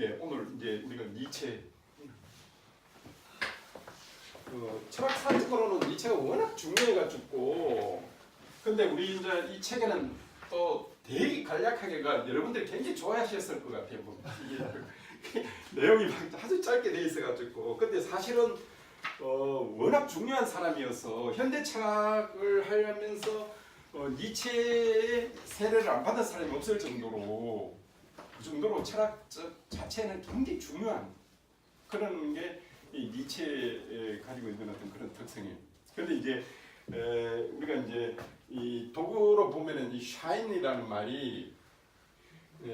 예, 오늘 이제 우리가 니체 철학사적으로는 니체가 워낙 중요해가지고 근데 우리 이제 이 책에는 또 되게 간략하게가 여러분들이 굉장히 좋아하셨을 것 같아요. 이게 내용이 아주 짧게 돼 있어가지고 근데 사실은 워낙 중요한 사람이어서 현대 철학을 하면서 니체의 세례를 안 받은 사람이 없을 정도로 그 정도로 철학 자체는 굉장히 중요한 그런 게 이 니체에 가지고 있는 어떤 그런 특성이에요. 그런데 이제 우리가 이제 이 도구로 보면은 이 샤인이라는 말이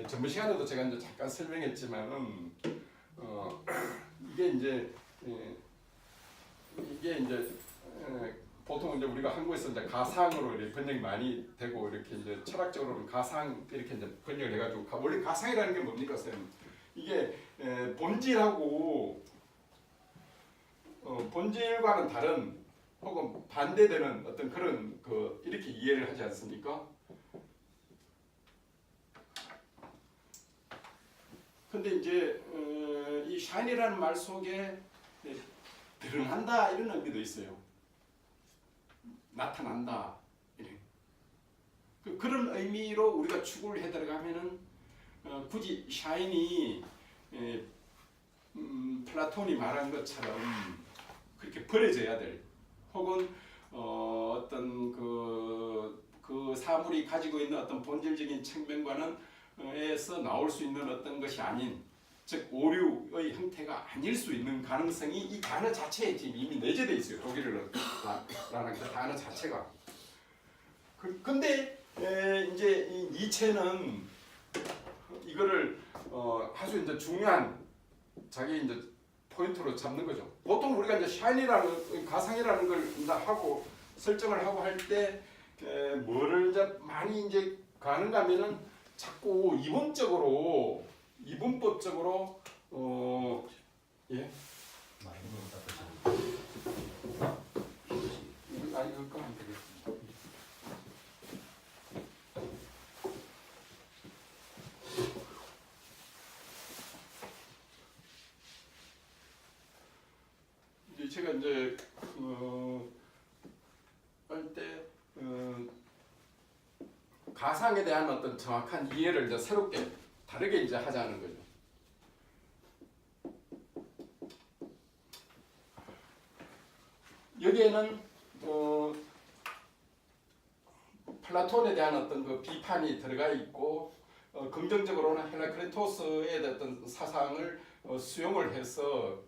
전번 시간에도 제가 이제 잠깐 설명했지만은 이게 이제 보통 이제 우리가 한국에서 이제 가상으로 이렇게 번역이 많이 되고 이렇게 이제 철학적으로는 가상 이렇게 이제 번역을 해가지고 원래 가상이라는 게 뭡니까 쌤? 이게 본질하고 본질과는 다른 혹은 반대되는 어떤 그런 이렇게 이해를 하지 않습니까? 근데 이제 이 샤인이라는 말 속에 드러난다 이런 의미도 있어요. 나타난다 이래. 그런 의미로 우리가 추구를 해 들어가면은 굳이 샤인이 플라톤이 말한 것처럼 그렇게 버려져야 될 혹은 어떤 그 사물이 가지고 있는 어떤 본질적인 측면과는 에서 나올 수 있는 어떤 것이 아닌 즉 오류의 형태가 아닐 수 있는 가능성이 이 단어 자체에 지금 이미 내재되어 있어요. 독일어라는 그 단어 자체가. 근데 이제 이 니체는 이거를 아주 이제 중요한 자기 이제 포인트로 잡는 거죠. 보통 우리가 이제 샤인이라는 가상이라는 걸 이제 하고 설정을 하고 할 때 뭐를 이제 많이 이제 가는가 하면은 자꾸 이분법적으로 예. 이거 끄면 되겠습니다. 이제 제가 이제 할 때 가상에 대한 어떤 정확한 이해를 이제 새롭게 다르게 이제 하자는 거죠. 여기에는 플라톤에 대한 어떤 그 비판이 들어가 있고 긍정적으로는 헤라클리토스의 어떤 사상을 수용을 해서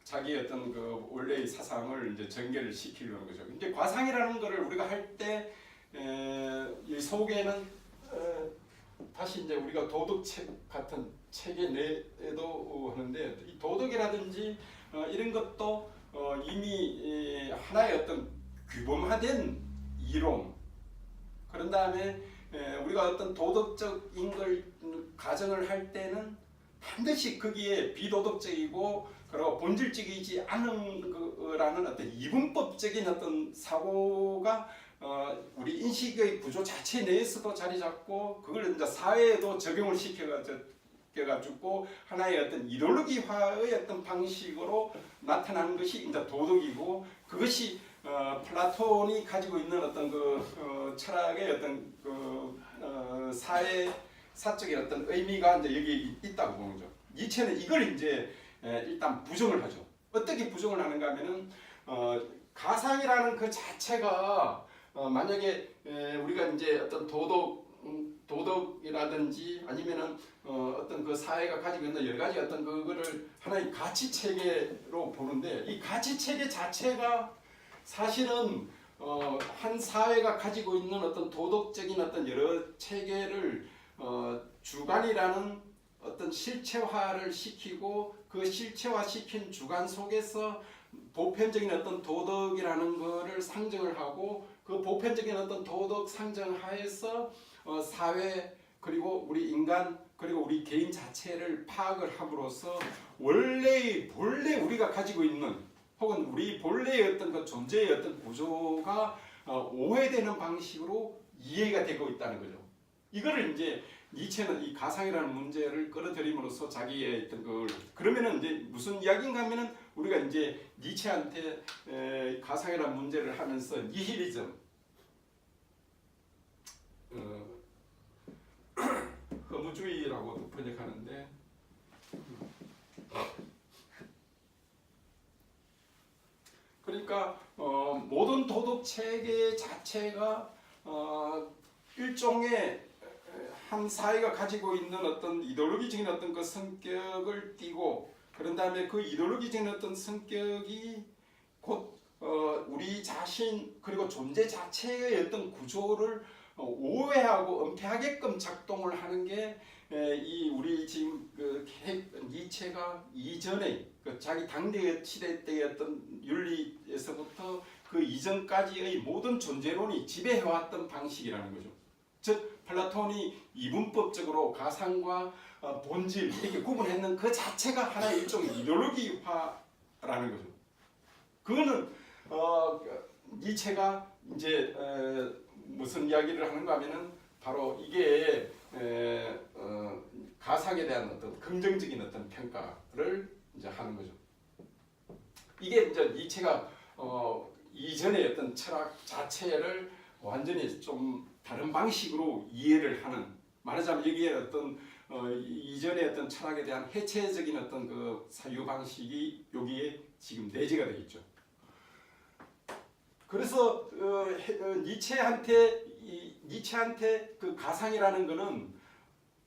자기 어떤 그 원래의 사상을 이제 전개를 시키려는 거죠. 이제 과상이라는 것을 우리가 할 때 이 속에는 다시 이제 우리가 도덕책 같은 책에 내도 하는데 이 도덕이라든지 이런 것도 이미 하나의 어떤 규범화된 이론 그런 다음에 우리가 어떤 도덕적인 걸 가정을 할 때는 반드시 거기에 비도덕적이고 그리고 본질적이지 않은 거라는 어떤 이분법적인 어떤 사고가 우리 인식의 구조 자체 내에서도 자리 잡고 그걸 이제 사회에도 적용을 시켜가지고 하나의 어떤 이데올로기화의 어떤 방식으로 나타나는 것이 이제 도덕이고 그것이 플라톤이 가지고 있는 어떤 철학의 어떤 사회 사적인 어떤 의미가 이제 여기 있다고 보는 거죠. 니체는 이걸 이제 일단 부정을 하죠. 어떻게 부정을 하는가 하면은 가상이라는 그 자체가 만약에 우리가 이제 어떤 도덕이라든지 아니면은 어떤 그 사회가 가지고 있는 여러 가지 어떤 그거를 하나의 가치 체계로 보는데 이 가치 체계 자체가 사실은 한 사회가 가지고 있는 어떤 도덕적인 어떤 여러 체계를 주관이라는 어떤 실체화를 시키고 그 실체화시킨 주관 속에서 보편적인 어떤 도덕이라는 것을 상정을 하고 그 보편적인 어떤 도덕 상정하에서 사회 그리고 우리 인간 그리고 우리 개인 자체를 파악을 함으로써 본래 우리가 가지고 있는 혹은 우리 본래의 어떤 그 존재의 어떤 구조가 오해되는 방식으로 이해가 되고 있다는 거죠. 이거를 이제 니체는 이 가상이라는 문제를 끌어들임으로써 자기의 어떤 걸 그러면은 이제 무슨 이야기인가 하면은 우리가 이제 니체한테 가상이라는 문제를 하면서 니힐리즘, 허무주의라고도 번역하는데 그러니까 모든 도덕 체계 자체가 일종의 한 사회가 가지고 있는 어떤 이데올로기적인 어떤 그 성격을 띠고 그런 다음에 그 이데올로기적인 어떤 성격이 곧 우리 자신 그리고 존재 자체의 어떤 구조를 오해하고 은폐하게끔 작동을 하는 게 이 우리 지금 그 니체가 이전에 그 자기 당대 시대 때의 어떤 윤리에서부터 그 이전까지의 모든 존재론이 지배해왔던 방식이라는 거죠. 즉 플라톤이 이분법적으로 가상과 본질 이렇게 구분했는 그 자체가 하나의 일종의 이데올로기화라는 거죠. 그거는 니체가 이제 무슨 이야기를 하는가 하면은 바로 이게 가상에 대한 어떤 긍정적인 어떤 평가를 이제 하는 거죠. 이게 이제 니체가 이전의 어떤 철학 자체를 완전히 좀 다른 방식으로 이해를 하는, 말하자면 여기에 어떤 이전의 어떤 철학에 대한 해체적인 어떤 그 사유 방식이 여기에 지금 내재가 되어 있죠. 그래서 니체한테 그 가상이라는 것은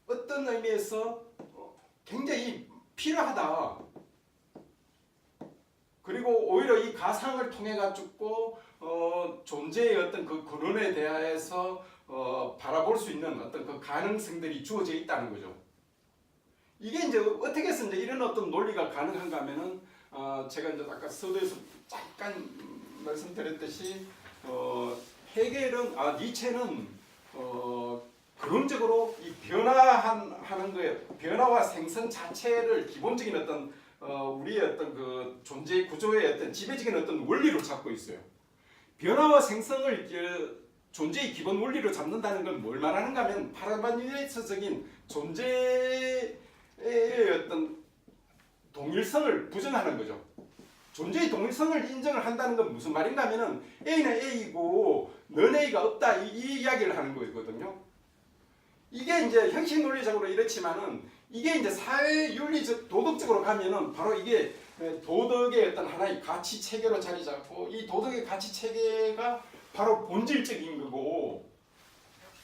어떤 의미에서 굉장히 필요하다. 그리고 오히려 이 가상을 통해 가지고 존재의 어떤 그 근원에 대해서 바라볼 수 있는 어떤 그 가능성들이 주어져 있다는 거죠. 이게 이제 어떻게 해서 이제 이런 어떤 논리가 가능한가 하면은 제가 이제 아까 서두에서 잠깐 말씀드렸듯이 니체는 근원적으로 이 변화하는 거예요. 변화와 생성 자체를 기본적인 어떤 우리의 어떤 그 존재 구조의 어떤 지배적인 어떤 원리로 잡고 있어요. 변화와 생성을 존재의 기본 원리로 잡는다는 건 뭘 말하는가 하면 파라마니에서적인 존재의 어떤 동일성을 부정하는 거죠. 존재의 동일성을 인정을 한다는 건 무슨 말인가 하면은 A는 A이고 넌 A가 없다 이 이야기를 하는 거거든요. 이게 이제 형식 논리적으로 이렇지만은 이게 이제 사회 윤리적 도덕적으로 가면은 바로 이게 도덕의 어떤 하나의 가치 체계로 자리 잡고 이 도덕의 가치 체계가 바로 본질적인 거고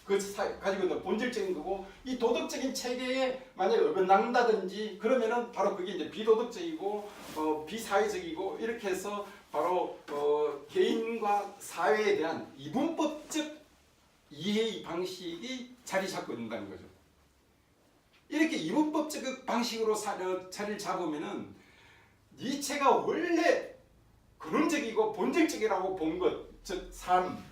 가지고 있는 본질적인 거고 이 도덕적인 체계에 만약에 어긋난다든지 그러면은 바로 그게 이제 비도덕적이고 비사회적이고 이렇게 해서 바로 개인과 사회에 대한 이분법적 이해 방식이 자리 잡고 있다는 거죠. 이렇게 이분법적 방식으로 자리를 잡으면은 니체가 원래 근원적이고 본질적이라고 본 것, 즉 삶.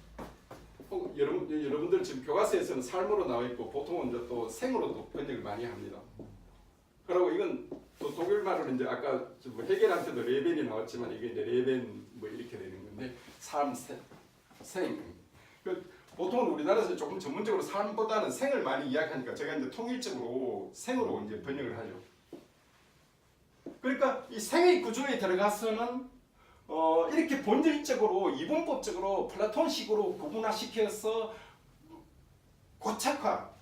여러분들 지금 교과서에서는 삶으로 나와 있고 보통은 이제 또 생으로도 번역을 많이 합니다. 그리고 이건 또 독일 말로 이제 아까 해겔한테도 레벤이 나왔지만 이게 이제 레벤 뭐 이렇게 되는 건데 삶, 생. 보통은 우리나라에서 조금 전문적으로 삶보다는 생을 많이 이야기하니까 제가 이제 통일적으로 생으로 이제 번역을 하죠. 그러니까 이 생의 구조에 들어가서는 이렇게 본질적으로 이분법적으로 플라톤식으로 구분화시켜서 고착화.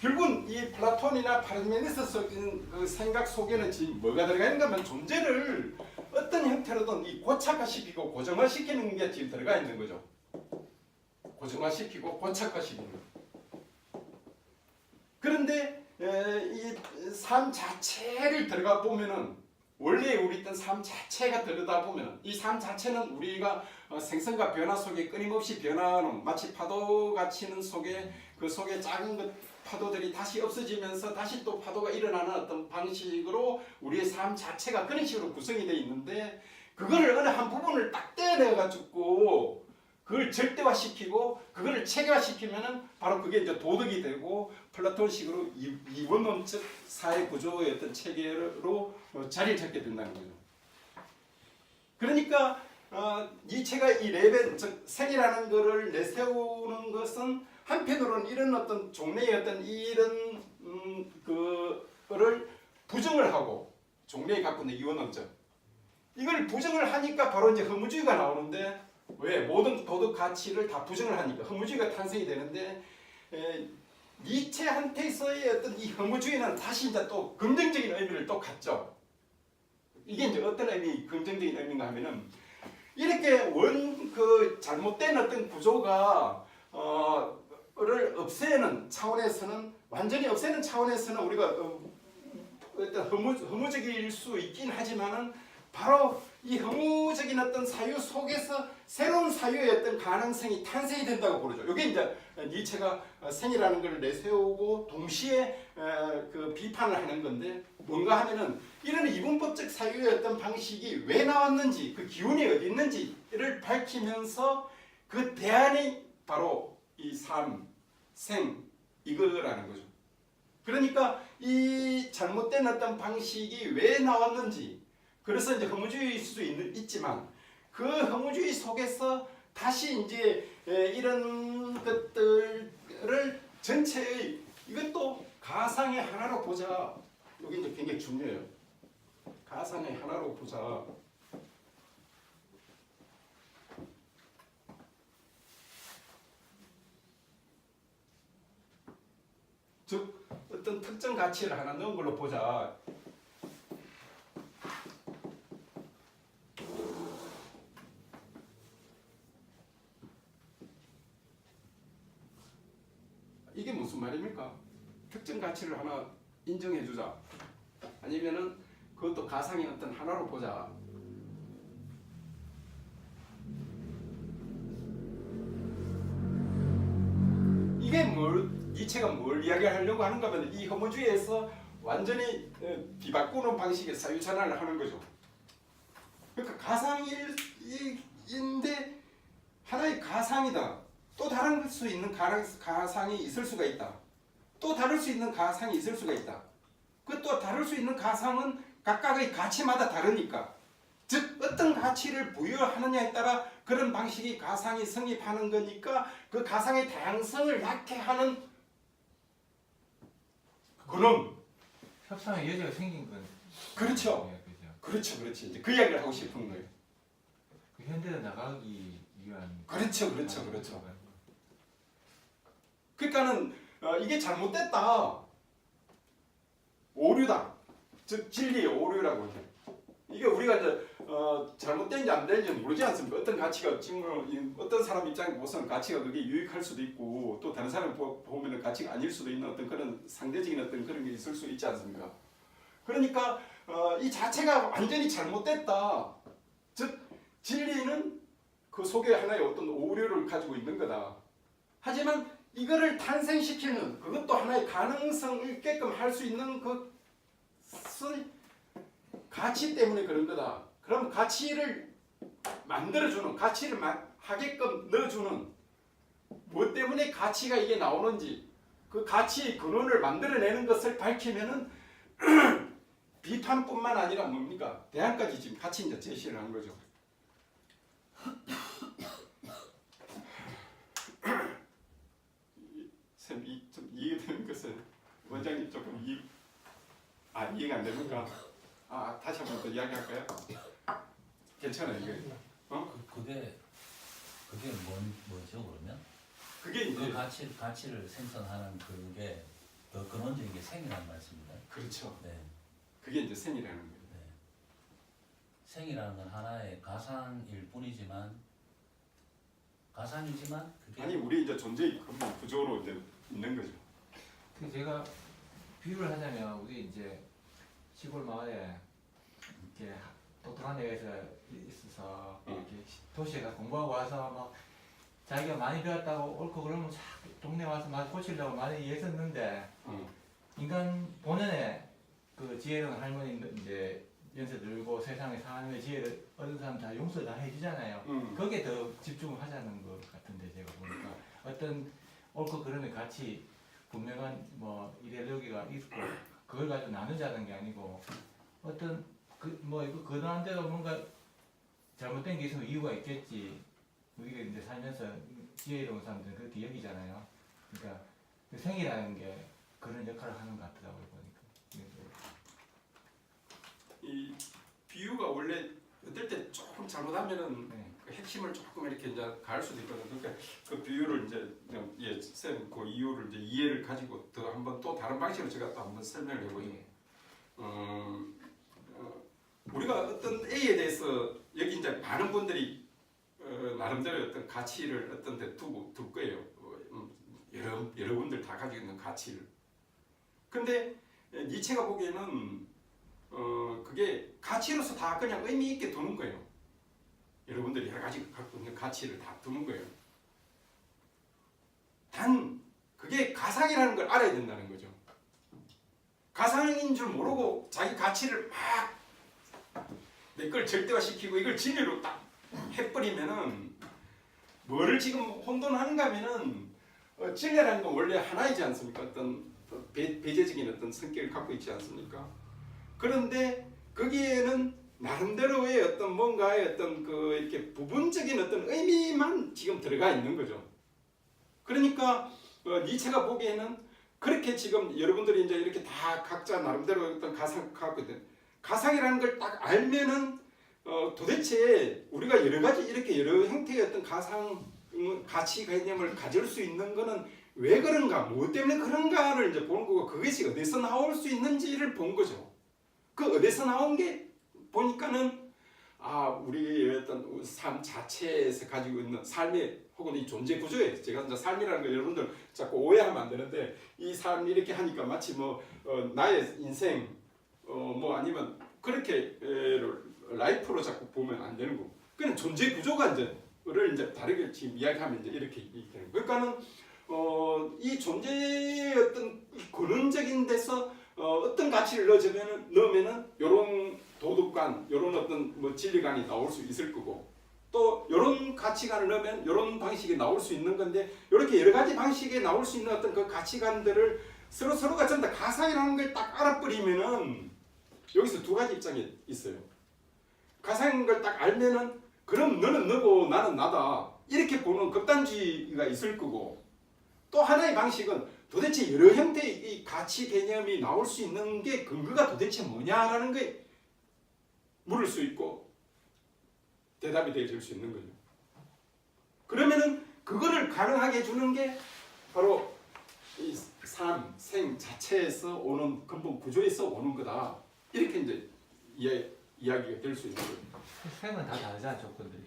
결국은 이 플라톤이나 파르메니데스적인 그 생각 속에는 지금 뭐가 들어가 있는가 하면 존재를 어떤 형태로든 이 고착화시키고 고정화시키는 게 지금 들어가 있는 거죠. 고정화시키고 고착화시키는 거. 그런데 이 삶 자체를 들어가 보면은 원래 우리 있던 삶 자체가 들여다보면 이 삶 자체는 우리가 생성과 변화 속에 끊임없이 변화하는 마치 파도가 치는 속에 그 속에 작은 것 파도들이 다시 없어지면서 다시 또 파도가 일어나는 어떤 방식으로 우리의 삶 자체가 그런 식으로 구성이 되어 있는데 그거를 어느 한 부분을 딱 떼어내 가지고 그걸 절대화시키고 그거를 체계화시키면은 바로 그게 이제 도덕이 되고 플라톤식으로 이원론적 사회 구조의 어떤 체계로 자리를 잡게 된다는 거죠. 그러니까 니체가 이 레벤 즉 생이라는 것을 내세우는 것은 한편으로는 이런 어떤 종래의 어떤 이런 그를 부정을 하고 종래에 갖고 있는 이원론적 이걸 부정을 하니까 바로 이제 허무주의가 나오는데 왜 모든 도덕 가치를 다 부정을 하니까 허무주의가 탄생이 되는데 니체한테서의 어떤 이 허무주의는 다시 이제 또 긍정적인 의미를 또 갖죠. 이게 이제 어떤 의미 긍정적인 의미인가 하면은 이렇게 그 잘못된 어떤 구조가 를 없애는 차원에서는 완전히 없애는 차원에서는 우리가 어떤 허무적일 수 있긴 하지만은 바로 이 허무적인 어떤 사유 속에서 새로운 사유의 어떤 가능성이 탄생이 된다고 부르죠. 이게 이제 니체가 생이라는 걸 내세우고 동시에 그 비판을 하는 건데 뭔가 하면은 이런 이분법적 사유의 어떤 방식이 왜 나왔는지 그 기운이 어디 있는지를 밝히면서 그 대안이 바로 이 삶, 생 이거라는 거죠. 그러니까 이 잘못된 어떤 방식이 왜 나왔는지 그래서 이제 허무주의일 수도 있지만 그 허무주의 속에서 다시 이제 이런 것들을 전체의 이것도 가상의 하나로 보자. 여기 이제 굉장히 중요해요. 가상의 하나로 보자. 즉 어떤 특정 가치를 하나 넣은 걸로 보자. 이게 무슨 말입니까? 특정 가치를 하나 인정해 주자. 아니면은 그것도 가상의 어떤 하나로 보자. 이게 니체가 뭘 이야기하려고 하는가 하면 이 허무주의에서 완전히 뒤바꾸는 방식의 사유전환을 하는 거죠. 그러니까 가상인데 하나의 가상이다. 또 다른 수 있는 가상이 있을 수가 있다. 또 다를 수 있는 가상이 있을 수가 있다. 그 또 다를 수 있는 가상은 각각의 가치마다 다르니까. 즉 어떤 가치를 부여하느냐에 따라 그런 방식이 가상이 성립하는 거니까 그 가상의 다양성을 낳게 하는 그놈. 협상의 여지가 생긴 건. 그렇죠. 네, 그죠. 그렇죠, 그렇지. 이제 그 이야기를 하고 싶은 거예요. 그 현대로 나가기 위한. 그렇죠, 그렇죠, 그렇죠. 그러니까는 이게 잘못됐다. 오류다. 즉 진리의 오류라고 해요. 이게 우리가 이제 잘못된지 안 된지 모르지 않습니까? 어떤 가치가 지금 어떤 사람 입장에 보서는 가치가 그게 유익할 수도 있고 또 다른 사람 보면은 가치가 아닐 수도 있는 어떤 그런 상대적인 어떤 그런 게 있을 수 있지 않습니까? 그러니까 이 자체가 완전히 잘못됐다. 즉 진리는 그 속에 하나의 어떤 오류를 가지고 있는 거다. 하지만 이거를 탄생시키는 그것도 하나의 가능성을 있게끔 할 수 있는 것은 가치 때문에 그런 거다. 그럼 가치를 만들어주는, 가치를 하게끔 넣어주는 무엇 때문에 가치가 이게 나오는지 그 가치의 근원을 만들어내는 것을 밝히면은 비판뿐만 아니라 뭡니까? 대안까지 지금 같이 이제 제시를 한 거죠. 쌤, 좀 이해되는 것은 원장님 조금 이해가 안 됩니까? 다시 한 번 더 이야기할까요? 괜찮아요, 이게. 그게 뭐죠 그러면? 그게 이제 그 가치를 생성하는 그게 더 근원적인 게 생이라는 말씀입니다. 그렇죠. 네. 그게 이제 생이라는 거예요. 네. 생이라는 건 하나의 가상일 뿐이지만 그게 아니 우리 이제 존재의 근본 구조로 이제 있는 거죠. 제가 비유를 하자면 우리 이제 시골 마을에 이렇게 똑똑한 애가 있어서 이렇게 도시에 가서 공부하고 와서 막 자기가 많이 배웠다고 옳고 그러면 쫙 동네 와서 막 고치려고 많이 애썼는데 인간 본연의 그 지혜로운 할머니 이제 연세 들고 세상에 사는 지혜를 얻은 사람 다 용서 다 해주잖아요. 거기에 더 집중을 하자는 것 같은데 제가 보니까 어떤 옳고 그름의 같이 분명한 뭐 이데올로기가 있고 그걸 가지고 나누자는 게 아니고 어떤 이거 그러한 대로 뭔가 잘못된 게 있으면 이유가 있겠지. 우리가 이제 살면서 지혜로운 사람들은 그렇게 여기잖아요. 그러니까 그 생이라는 게 그런 역할을 하는 것 같더라고요 보니까. 이 비유가 원래 어떨 때 조금 잘못하면은 네. 그 핵심을 조금 이렇게 이제 갈 수도 있거든요. 그러니까 그 비유를 이제 예, 쌤그 이유를 이제 이해를 가지고 더 한번 또 다른 방식으로 제가 또 한번 설명을 해보죠. 예. 우리가 어떤 A에 대해서 여기 이제 많은 분들이 나름대로 어떤 가치를 어떤 데 둘 거예요. 여러분들 다 가지고 있는 가치를. 근데 니체가 보기에는 그게 가치로서 다 그냥 의미 있게 두는 거예요. 여러분들이 여러 가지 갖고 있는 가치를 다 두는 거예요. 단 그게 가상이라는 걸 알아야 된다는 거죠. 가상인 줄 모르고 자기 가치를 막 내 걸 절대화시키고 이걸 진리로 딱 해버리면은 뭐를 지금 혼돈하는가 하면은 진리라는 건 원래 하나이지 않습니까? 어떤 배제적인 어떤 성격을 갖고 있지 않습니까? 그런데 거기에는 나름대로의 어떤 뭔가의 어떤 그 이렇게 부분적인 어떤 의미만 지금 들어가 있는 거죠. 그러니까 니체가 보기에는 그렇게 지금 여러분들이 이제 이렇게 다 각자 나름대로 어떤 가상 갖고 있는 가상이라는 걸 딱 알면은 도대체 우리가 여러 가지 이렇게 여러 형태의 어떤 가상 가치 개념을 가질 수 있는 거는 왜 그런가, 뭐 때문에 그런가를 이제 보는 거고 그것이 어디서 나올 수 있는지를 본 거죠. 그 어디서 나온 게 보니까는 우리의 어떤 삶 자체에서 가지고 있는 삶의 혹은 이 존재 구조에 제가 이제 삶이라는 걸 여러분들 자꾸 오해하면 안 되는데 이 삶 이렇게 하니까 마치 나의 인생 뭐 아니면 그렇게 라이프로 자꾸 보면 안 되는 거고 그냥 존재 구조가 이제를 이제 다르게 지금 이야기하면 이제 이렇게 되는 거예요. 그러니까는 이 존재의 어떤 근원적인 데서 어떤 가치를 넣으면은 이런 도덕관, 이런 어떤 뭐 진리관이 나올 수 있을 거고 또 이런 가치관을 넣으면 이런 방식이 나올 수 있는 건데 이렇게 여러 가지 방식에 나올 수 있는 어떤 그 가치관들을 서로가 전부 다 가상이라는 걸 딱 알아버리면은 여기서 두 가지 입장이 있어요. 가상인 걸 딱 알면은 그럼 너는 너고 나는 나다 이렇게 보는 극단주의가 있을 거고 또 하나의 방식은 도대체 여러 형태의 이 가치 개념이 나올 수 있는 게 근거가 도대체 뭐냐라는 게 물을 수 있고 대답이 되어질 수 있는 거죠. 그러면은 그거를 가능하게 해주는 게 바로 이 삶, 생 자체에서 오는 근본 구조에서 오는 거다. 이렇게 이제 이야기가 될 수 있는 거예요. 생은 다 다르잖아 조건들이.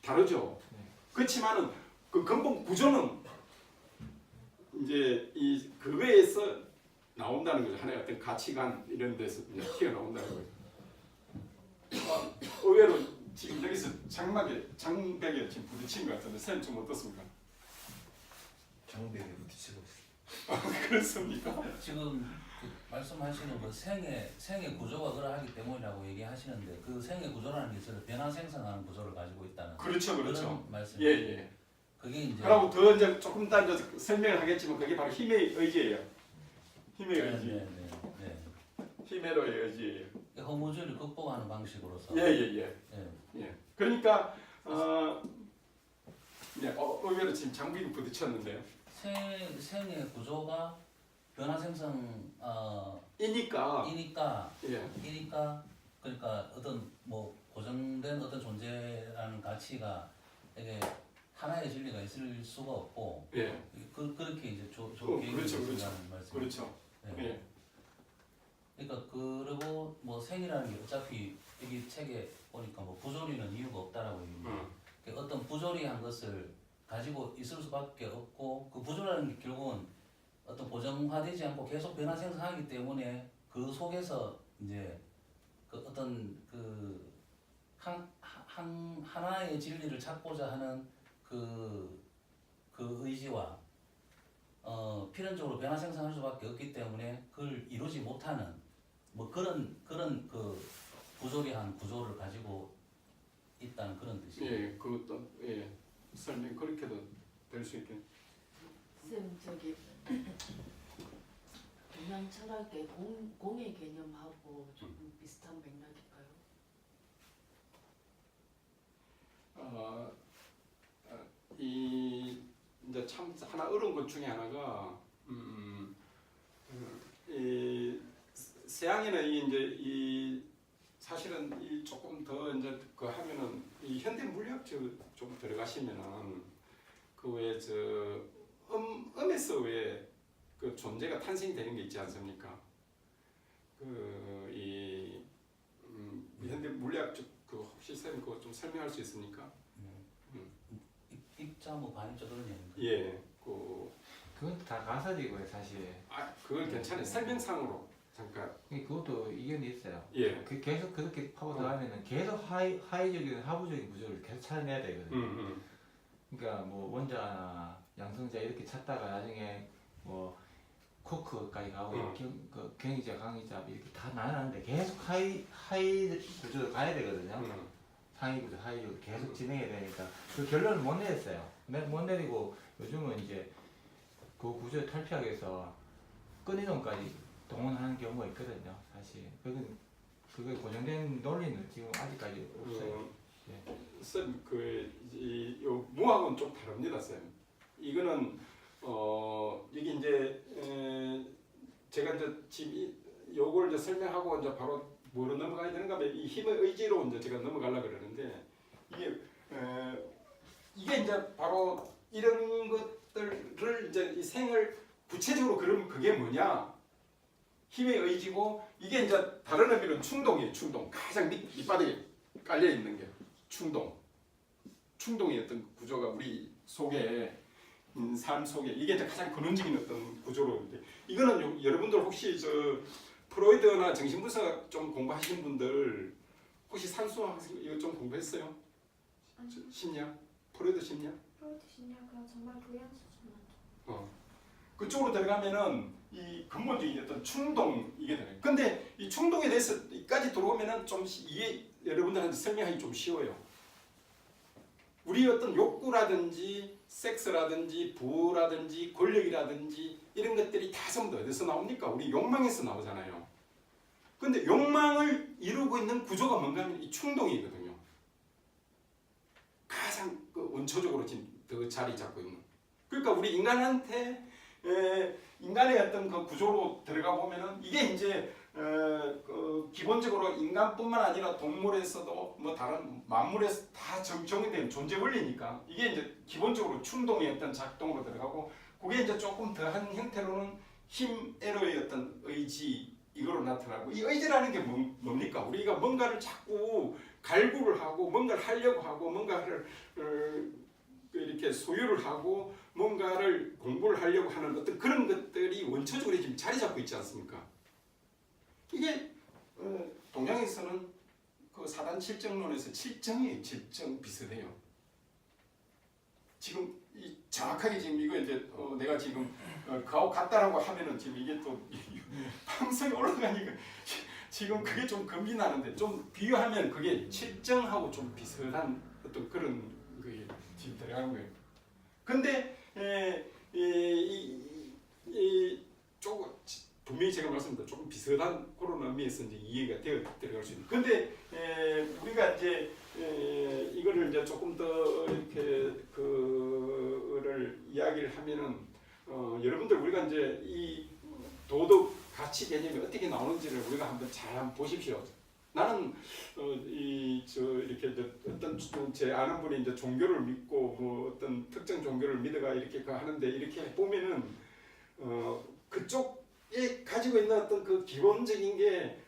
다르죠. 네. 그렇지만은 그 근본 구조는 이제 이 그거에서 나온다는 거죠. 하나의 어떤 가치관 이런 데서 이제 튀어나온다는 거죠. 의외로 지금 여기서 장벽에 지금 부딪힌 것 같은데 선생님 좀 어떻습니까? 장벽에 부딪히고 있어요. 그렇습니까? 지금 그 말씀하시는 그 생의 구조가 그러하기 때문이라고 얘기하시는데 그 생의 구조라는 게 있어요. 변화 생성하는 구조를 가지고 있다는 그렇죠. 그런 말씀이에요. 예. 그게 이제 그리고 더 이제 조금 더 이제 설명을 하겠지만 그게 바로 힘의 의지예요. 힘의 의지. 네. 힘의로의 의지예요. 허무주의를 극복하는 방식으로서 예. 예. 그러니까 의외로 지금 장벽이 부딪혔는데요. 생의 구조가 변화 생성 이니까 이니까 예. 그러니까 어떤 뭐 고정된 어떤 존재라는 가치가 되게 하나의 진리가 있을 수가 없고 예. 그렇게 이제 그렇죠. 말씀. 그렇죠. 네. 예. 그러니까 그리고 뭐 생이라는 게 어차피 여기 책에 보니까 뭐 부조리는 이유가 없다라고 얘기합니다. 그러니까 어떤 부조리한 것을 가지고 있을 수밖에 없고 그 부조라는 게 결국은 어떤 고정화되지 않고 계속 변화 생성하기 때문에 그 속에서 이제 그 어떤 그 하나의 진리를 찾고자 하는 그 의지와 필연적으로 변화 생성할 수밖에 없기 때문에 그걸 이루지 못하는 뭐 그런 그 부조리한 구조를 가지고 있다는 그런 뜻이에요. 설명 그렇게도 될 수 있겠네. 쌤 저기 동양 철학의 공의 개념하고 조금 비슷한 맥락일까요? 이 이제 참 하나 어려운 것 중에 하나가 이 서양에는 이 사실은 이 조금 더 이제 그 하면은 이 현대 물리학 좀 들어가시면은 그 왜 저 음에서 왜 그 존재가 탄생되는 게 있지 않습니까? 그 현대 물리학 그 혹시 선생님 그거 좀 설명할 수 있습니까? 입자 뭐 반입자 그런 얘기인가? 예, 그건 다 가설이고요 사실. 그건 괜찮아요. 설명상으로 잠깐. 그것도 이견이 있어요. 예. 계속 그렇게 파고 들어가면은 계속 하위적인 하부적인 구조를 계속 찾아내야 되거든요. 그러니까 뭐 원자나 양성자 이렇게 찾다가 나중에 뭐 코크까지 가고 그 경이자, 강이자 이렇게 다 나눴는데 계속 하위 구조로 가야 되거든요. 상위 구조, 하위 구조 계속 진행해야 되니까 그 결론을 못 내렸어요. 못 내리고 요즘은 이제 그 구조를 탈피하기 위해서 끊이론까지 동원하는 경우가 있거든요. 사실 그게 고정된 논리는 지금 아직까지 없어요. 쌤, 요 무학은 좀 다릅니다, 쌤. 이거는 이게 이제 제가 이제 지금 요걸 이제 설명하고 이제 바로 뭐로 넘어가야 되는가 하면 이 힘의 의지로 이제 제가 넘어가려고 그러는데 이게 이제 바로 이런 것들을 이제 이 생을 구체적으로 그러면 그게 뭐냐? 힘의 의지고 이게 이제 다른 의미로는 충동이에요. 충동. 가장 밑바닥에 깔려 있는 게 충동의 어떤 구조가 우리 속에 삶 속에 이게 이제 가장 근원적인 어떤 구조로 이거는 여러분들 혹시 저 프로이드나 정신분석 좀 공부하신 분들 혹시 산수학 이거 좀 공부했어요? 심리학? 프로이드 심리학? 프로이트 심리학은 정말 교양 수준만. 그쪽으로 들어가면은 이 근본적인 어떤 충동 이게 되네. 근데 이 충동에 대해서까지 들어오면은 좀 이게 여러분들한테 설명하기 좀 쉬워요. 우리 어떤 욕구라든지 섹스라든지 부라든지 권력이라든지 이런 것들이 다 전부 어디서 나옵니까? 우리 욕망에서 나오잖아요. 근데 욕망을 이루고 있는 구조가 뭔가 하면 이 충동이거든요. 가장 원초적으로 지금 더 자리 잡고 있는. 그러니까 우리 인간한테 인간의 어떤 그 구조로 들어가 보면은 이게 이제 기본적으로 인간뿐만 아니라 동물에서도 뭐 다른 만물에서 다 정의된 존재 원리니까 이게 이제 기본적으로 충동의 어떤 작동으로 들어가고 그게 이제 조금 더한 형태로는 힘에로의 어떤 의지 이거로 나타나고 이 의지라는 게 뭡니까? 우리가 뭔가를 자꾸 갈구를 하고 뭔가를 하려고 하고 뭔가를 이렇게 소유를 하고 뭔가를 공부를 하려고 하는 어떤 그런 것들이 원초적으로 지금 자리 잡고 있지 않습니까? 이게 동양에서는 그 사단 칠정론에서 칠정이에요. 칠정 비슷해요. 지금 정확하게 지금 이거 이제 내가 지금 그하고 같다라고 하면은 지금 이게 또 방송에 올라가니까 지금 그게 좀 겁이 나는데 좀 비유하면 그게 칠정하고 좀 비슷한 어떤 그런 그게 지금 들어가는 거예요. 근데 조금 분명히 제가 말씀드린 조금 비슷한 그런 의미에서 이제 이해가 들어갈 수 있는. 근데 우리가 이제 이거를 이제 조금 더 이렇게 그를 이야기를 하면은 여러분들 우리가 이제 이 도덕 가치 개념이 어떻게 나오는지를 우리가 한번 잘 보십시오. 나는 이렇게 이제 어떤 제 아는 분이 이제 종교를 믿고 뭐 어떤 특정 종교를 믿어가 이렇게 하는데 이렇게 보면은 그쪽에 가지고 있는 어떤 그 기본적인 게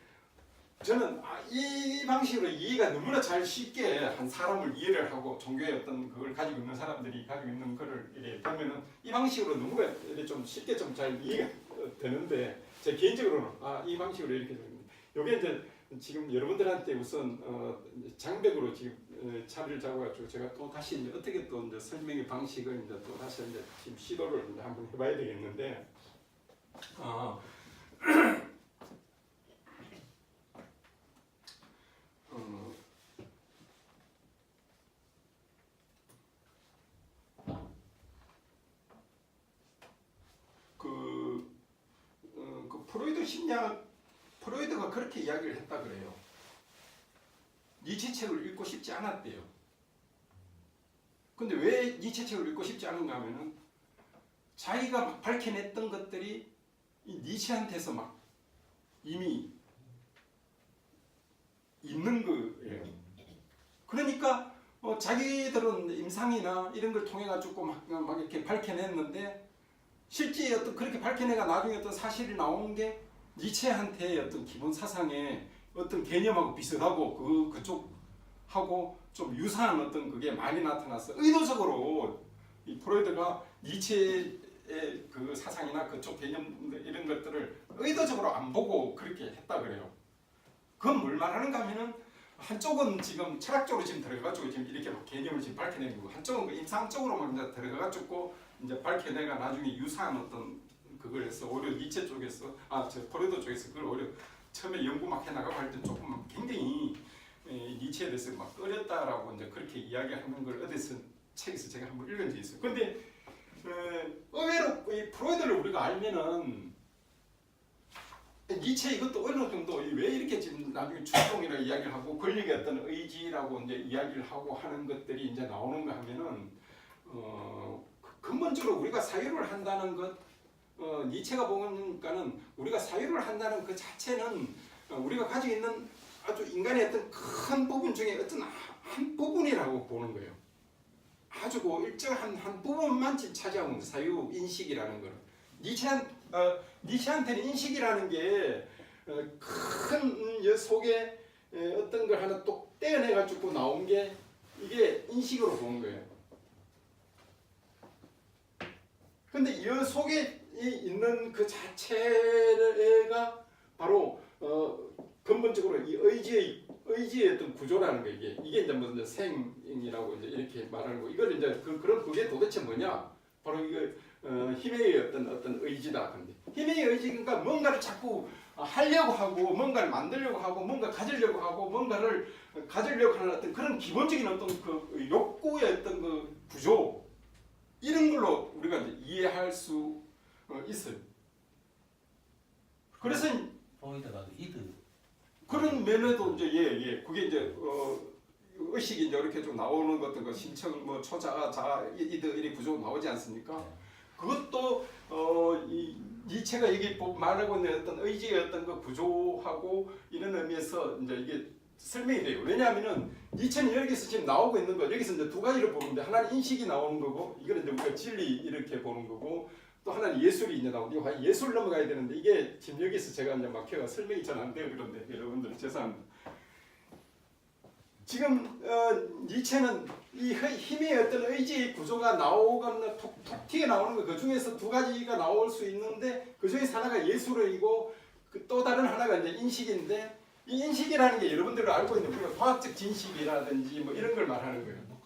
저는 이 방식으로 이해가 너무나 잘 쉽게 한 사람을 이해를 하고 종교의 어떤 그걸 가지고 있는 사람들이 가지고 있는 거를 이렇게 보면은 이 방식으로 너무나 이렇게 좀 쉽게 좀 잘 이해가 되는데 제 개인적으로는 이 방식으로 이렇게 됩니다. 요게 이제 지금 여러분들한테 우선 장벽으로 지금 차를 잡아가지고 제가 또 다시 이제 어떻게 또 이제 설명의 방식을 이제 또 다시 이제 지금 시도를 이제 한번 해봐야 되겠는데 그 프로이드 심리학 프로이드가 그렇게 이야기를 했다 그래요. 니체 책을 읽고 싶지 않았대요. 근데 왜 니체 책을 읽고 싶지 않은가 하면은 자기가 막 밝혀냈던 것들이 이 니체한테서 막 이미 있는 거예요. 그러니까 자기들은 임상이나 이런 걸 통해 가지고 막 이렇게 밝혀냈는데 실제 어떤 그렇게 밝혀내가 나중에 어떤 사실이 나오는 게 니체한테의 어떤 기본 사상의 어떤 개념하고 비슷하고 그쪽하고 좀 유사한 어떤 그게 많이 나타났어. 의도적으로 이 프로이드가 니체의 그 사상이나 그쪽 개념 이런 것들을 의도적으로 안 보고 그렇게 했다 그래요. 그건 뭘 말하는가 하면은 한쪽은 지금 철학적으로 지금 들어가가지고 지금 이렇게 막 개념을 지금 밝혀내는 거고 한쪽은 그 임상적으로만 이제 들어가가지고 이제 밝혀내가 나중에 유사한 어떤 그걸 해서 오히려 니체 쪽에서 저 프로이드 쪽에서 그걸 오히려 처음에 연구 막 해나가고 할 때 조금 굉장히 니체에 대해서 막 어렵다라고 이제 그렇게 이야기하는 걸 어디서 책에서 제가 한번 읽은 적이 있어요. 근데 의외로 이 프로이드를 우리가 알면은 니체 이것도 어느 정도 왜 이렇게 지금 나중에 충동이라 이야기를 하고 권력의 어떤 의지라고 이제 이야기를 하고 하는 것들이 이제 나오는가 하면은 근본적으로 우리가 사유를 한다는 것 니체가 보니까는 우리가 사유를 한다는 그 자체는 우리가 가지고 있는 아주 인간의 어떤 큰 부분 중에 어떤 한 부분이라고 보는 거예요. 아주 그 일정한 한 부분만 지금 차지하고 있는 사유 인식이라는 거는 니체한테는 인식이라는 게 큰 속에 어떤 걸 하나 또 떼어내 가지고 나온 게 이게 인식으로 보는 거예요. 근데 이 속에 있는 그 자체가 바로 근본적으로 이 의지의 어떤 구조라는 거 이게 이제 무슨 생이라고 이제 이렇게 말하는 거 이걸 이제 그게 도대체 뭐냐? 바로 이거 힘의 어떤 의지다. 근데 힘의 의지가 뭔가를 자꾸 하려고 하고 뭔가를 만들려고 하고 뭔가 가지려고 하고 뭔가를 가지려고 하는 어떤 그런 기본적인 어떤 그 욕구의 어떤 그 구조 이런 걸로 우리가 이제 이해할 수 있어요. 그래서 프로이드가 그 이드 그런 면에도 이제 그게 이제 의식이 이제 이렇게 좀 나오는 것들 그 신청 뭐 초자아 자아 이드 이런 구조 나오지 않습니까? 그것도 이 니체가 여기 말하고 있는 어떤 의지의 어떤 그 구조하고 이런 의미에서 이제 이게 설명이 돼요. 왜냐하면은 니체는 여기서 지금 나오고 있는 거 여기서 이제 두 가지를 보는데 하나는 인식이 나오는 거고 이거는 이제 우리가 진리 이렇게 보는 거고 또 하나는 예술이 이제 나오고 이거 예술 넘어가야 되는데 이게 지금 여기서 제가 이제 막혀가 설명이 잘 안 돼요. 그런데 여러분들 죄송합니다. 지금 니체는 이 힘의 어떤 의지의 구조가 나오거나 툭 튀어 나오는 거 그 중에서 두 가지가 나올 수 있는데 그 중에서 하나가 예술이고 또 다른 하나가 이제 인식인데 이 인식이라는 게 여러분들이 알고 있는 우리가 과학적 진식이라든지 뭐 이런 걸 말하는 거예요.